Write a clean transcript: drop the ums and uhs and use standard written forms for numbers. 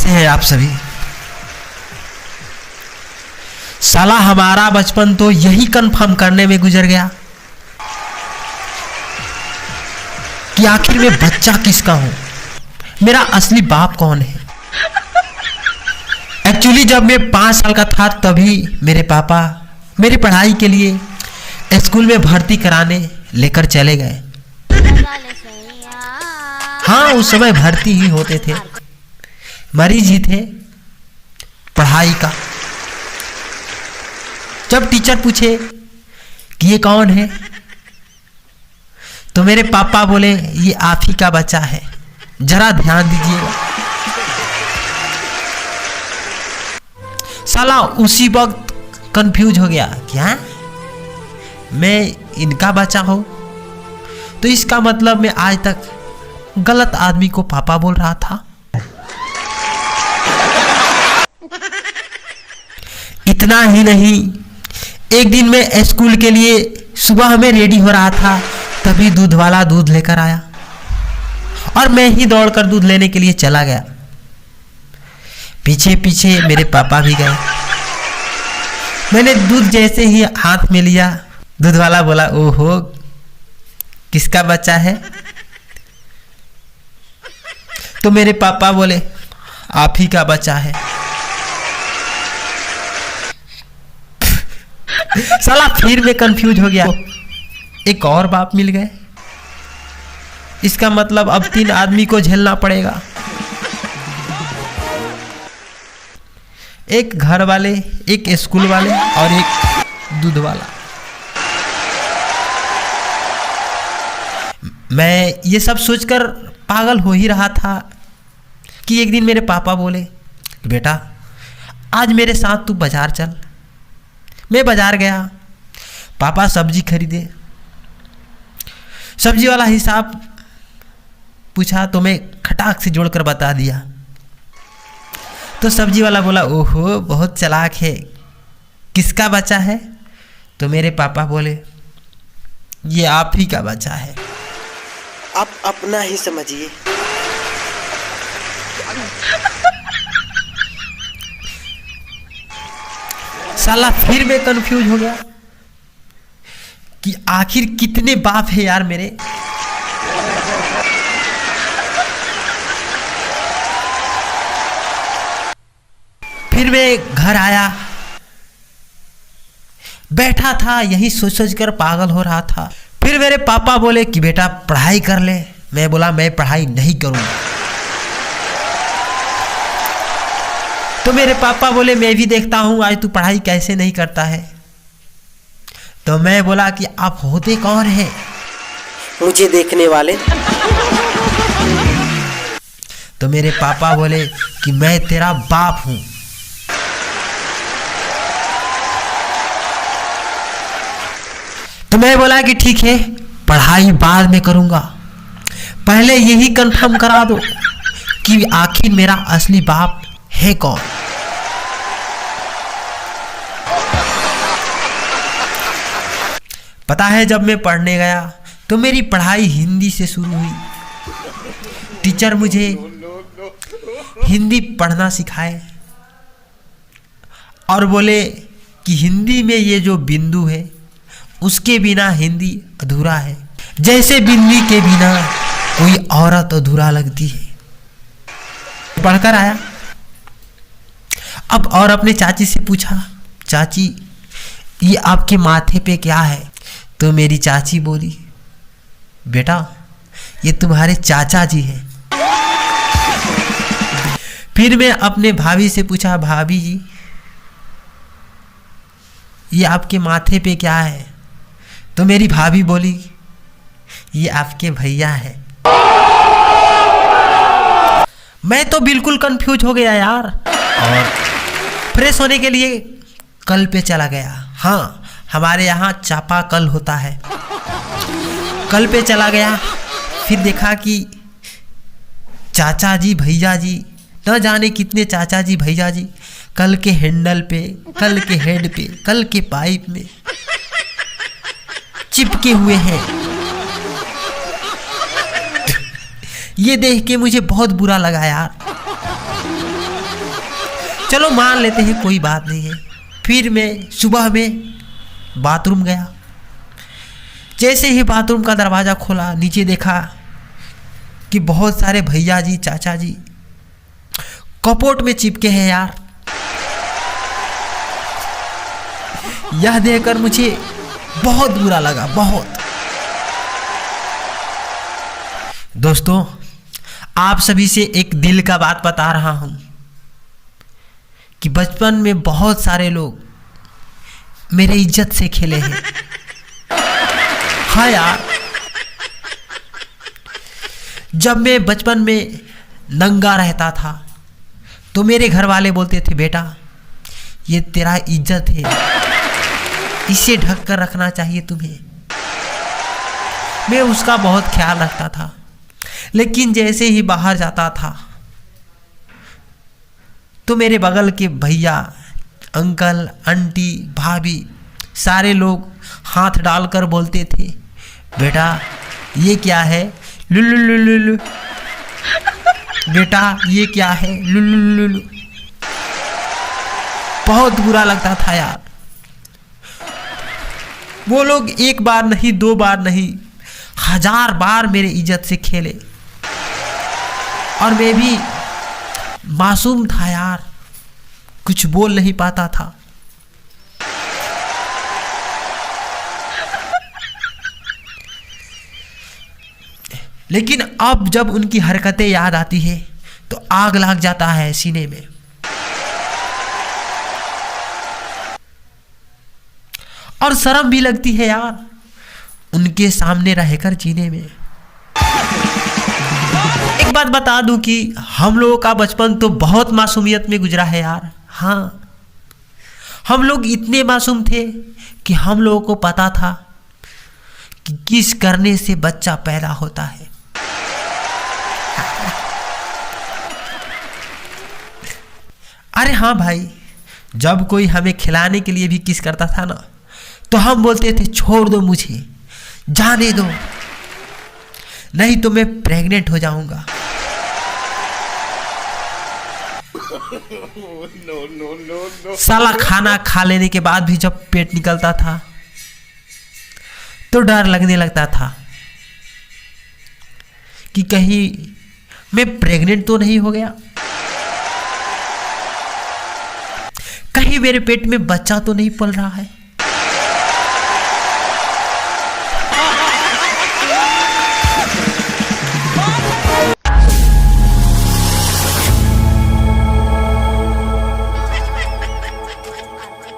कैसे हैं आप सभी। साला हमारा बचपन तो यही कंफर्म करने में गुजर गया कि आखिर में बच्चा किसका हूं, मेरा असली बाप कौन है। एक्चुअली जब मैं 5 साल का था तभी मेरे पापा मेरी पढ़ाई के लिए स्कूल में भर्ती कराने लेकर चले गए। हाँ, उस समय भर्ती ही होते थे, मरीज ही थे पढ़ाई का। जब टीचर पूछे कि ये कौन है तो मेरे पापा बोले ये आप ही का बच्चा है, जरा ध्यान दीजिएगा। साला उसी वक्त कंफ्यूज हो गया, क्या मैं इनका बच्चा हूं? तो इसका मतलब मैं आज तक गलत आदमी को पापा बोल रहा था। इतना ही नहीं, एक दिन मैं स्कूल के लिए सुबह में रेडी हो रहा था, तभी दूध वाला दूध लेकर आया और मैं ही दौड़कर दूध लेने के लिए चला गया। पीछे पीछे मेरे पापा भी गए। मैंने दूध जैसे ही हाथ में लिया, दूध वाला बोला, ओहो किसका बच्चा है? तो मेरे पापा बोले आप ही का बच्चा है। साला फिर मैं कंफ्यूज हो गया, एक और बाप मिल गए। इसका मतलब अब 3 आदमी को झेलना पड़ेगा, एक घर वाले, एक स्कूल वाले और एक दूध वाला। मैं ये सब सोचकर पागल हो ही रहा था कि एक दिन मेरे पापा बोले, बेटा आज मेरे साथ तू बाजार चल। मैं बाजार गया, पापा सब्जी खरीदे। सब्जी वाला हिसाब पूछा तो मैं खटाक से जोड़कर बता दिया। तो सब्जी वाला बोला, ओहो बहुत चालाक है, किसका बच्चा है? तो मेरे पापा बोले ये आप ही का बच्चा है। आप अपना ही समझिए। साला फिर मैं कंफ्यूज हो गया कि आखिर कितने बाप है यार मेरे। फिर मैं घर आया, बैठा था यही सोच सोच कर पागल हो रहा था। फिर मेरे पापा बोले कि बेटा पढ़ाई कर ले। मैं बोला मैं पढ़ाई नहीं करूंगा। तो मेरे पापा बोले मैं भी देखता हूं आज तू पढ़ाई कैसे नहीं करता है। तो मैं बोला कि आप होते कौन हैं? मुझे देखने वाले। तो मेरे पापा बोले कि मैं तेरा बाप हूं। तो मैं बोला कि ठीक है, पढ़ाई बाद में करूंगा, पहले यही कंफर्म करा दो कि आखिर मेरा असली बाप है कौन। पता है जब मैं पढ़ने गया तो मेरी पढ़ाई हिंदी से शुरू हुई। टीचर मुझे हिंदी पढ़ना सिखाए और बोले कि हिंदी में ये जो बिंदु है उसके बिना हिंदी अधूरा है, जैसे बिल्ली के बिना कोई औरत अधूरा लगती है। पढ़कर आया अब और अपने चाची से पूछा, चाची ये आपके माथे पे क्या है? तो मेरी चाची बोली, बेटा ये तुम्हारे चाचा जी हैं। फिर मैं अपने भाभी से पूछा, भाभी जी ये आपके माथे पे क्या है? तो मेरी भाभी बोली ये आपके भैया है। मैं तो बिल्कुल कंफ्यूज हो गया यार और फ्रेश होने के लिए कल पे चला गया। हाँ, हमारे यहाँ चापाकल होता है। कल पे चला गया, फिर देखा कि चाचा जी भैया जी, न जाने कितने चाचा जी भैया जी कल के हैंडल पे, कल के हेड पे, कल के पाइप में चिपके हुए हैं। ये देख के मुझे बहुत बुरा लगा यार। चलो मान लेते हैं कोई बात नहीं है। फिर मैं सुबह में बाथरूम गया। जैसे ही बाथरूम का दरवाज़ा खोला, नीचे देखा कि बहुत सारे भैया जी चाचा जी कपबोर्ड में चिपके हैं यार। यह देखकर मुझे बहुत बुरा लगा, बहुत। दोस्तों, आप सभी से एक दिल का बात बता रहा हूं कि बचपन में बहुत सारे लोग मेरे इज्जत से खेले हैं। हाँ यार, जब मैं बचपन में नंगा रहता था तो मेरे घर वाले बोलते थे, बेटा ये तेरा इज्जत है, इसे ढक कर रखना चाहिए तुम्हें। मैं उसका बहुत ख्याल रखता था, लेकिन जैसे ही बाहर जाता था तो मेरे बगल के भैया, अंकल, आंटी, भाभी सारे लोग हाथ डालकर बोलते थे, बेटा ये क्या है, लुलु लुलु लुलु, बेटा ये क्या है, लुलु लुलु। बहुत बुरा लगता था यार। वो लोग एक बार नहीं, दो बार नहीं, 1000 बार मेरे इज्जत से खेले। और मैं भी मासूम था यार, कुछ बोल नहीं पाता था। लेकिन अब जब उनकी हरकतें याद आती है तो आग लग जाता है सीने में। और शर्म भी लगती है यार उनके सामने रहकर जीने में। एक बात बता दूं कि हम लोगों का बचपन तो बहुत मासूमियत में गुजरा है यार। हाँ, हम लोग इतने मासूम थे कि हम लोगों को पता था कि किस करने से बच्चा पैदा होता है। अरे हाँ भाई, जब कोई हमें खिलाने के लिए भी किस करता था ना, तो हम बोलते थे, छोड़ दो मुझे, जाने दो, नहीं तो मैं प्रेग्नेंट हो जाऊंगा। साला खाना खा लेने के बाद भी जब पेट निकलता था तो डर लगने लगता था कि कहीं मैं प्रेग्नेंट तो नहीं हो गया, कहीं मेरे पेट में बच्चा तो नहीं पल रहा है।